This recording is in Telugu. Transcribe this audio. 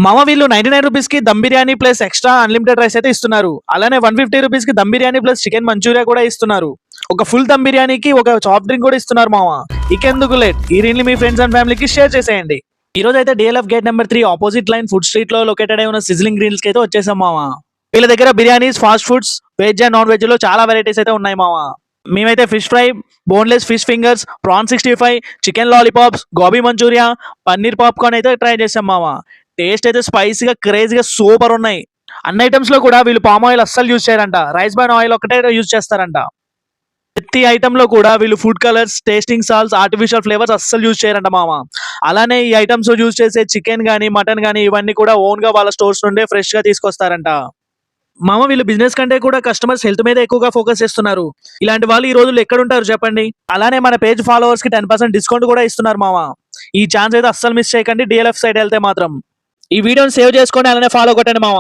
మామ వీళ్ళు 99 రూపీస్ కి dum biryani plus extra unlimited rice అయితే ఇస్తున్నారు. అలానే 150 రూపీస్ కి dum biryani plus chicken manchurian కూడా ఇస్తున్నారు. ఒక ఫుల్ దమ్ బిర్యానీకి ఒక సాఫ్ట్ డ్రింక్ కూడా ఇస్తున్నారు మామ. ఇకెందుకు లేట్, ఈ రీల్ని మీ ఫ్రెండ్స్ అండ్ ఫ్యామిలీకి షేర్ చేసేయండి. ఈ రోజు అయితే DLF gate number 3 opposite line food street లో లొకేటెడ్ అయి ఉన్న సిజ్లింగ్ గ్రిల్స్ కి అయితే వచ్చేసాం మామ. వీళ్ళ దగ్గర biryanis, fast foods, veg and non veg లో చాలా వెరైటీస్ అయితే ఉన్నాయి మామ. మేమైతే fish fry, boneless fish fingers, prawn 65, chicken lollipops, gobi manchurian, paneer popcorn అయితే ట్రై చేసాం మామ. టేస్ట్ అయితే స్పైసీగా క్రేజీగా సూపర్ ఉన్నాయి. అన్ని ఐటమ్స్ లో కూడా వీళ్ళు పామ్ ఆయిల్ అస్సలు యూజ్ చేయరంట, రైస్ బ్రాన్ ఆయిల్ ఒకటే యూజ్ చేస్తారంట. ప్రతి ఐటమ్ లో కూడా వీళ్ళు food colours, tasting salts, artificial flavours అస్సలు యూజ్ చేయరంట మామ. అలానే ఈ ఐటమ్స్ యూజ్ చేసే చికెన్ గానీ, మటన్ గానీ ఇవన్నీ కూడా ఓన్ గా వాళ్ళ స్టోర్స్ నుండే ఫ్రెష్ గా తీసుకొస్తారంట. మామ వీళ్ళు బిజినెస్ కంటే కూడా కస్టమర్స్ హెల్త్ మీద ఎక్కువగా ఫోకస్ చేస్తున్నారు. ఇలాంటి వాళ్ళు ఈ రోజుల్లో ఎక్కడ ఉంటారు చెప్పండి. అలానే మన పేజ్ ఫాలోవర్స్ కి 10% డిస్కౌంట్ కూడా ఇస్తున్నారు మామ. ఈ ఛాన్స్ అయితే అస్సలు మిస్ చేయకండి DLF సైడ్ వెళ్తే మాత్రం. ఈ వీడియోని సేవ్ చేసుకోండి, అలానే ఫాలో కొట్టండి మామ.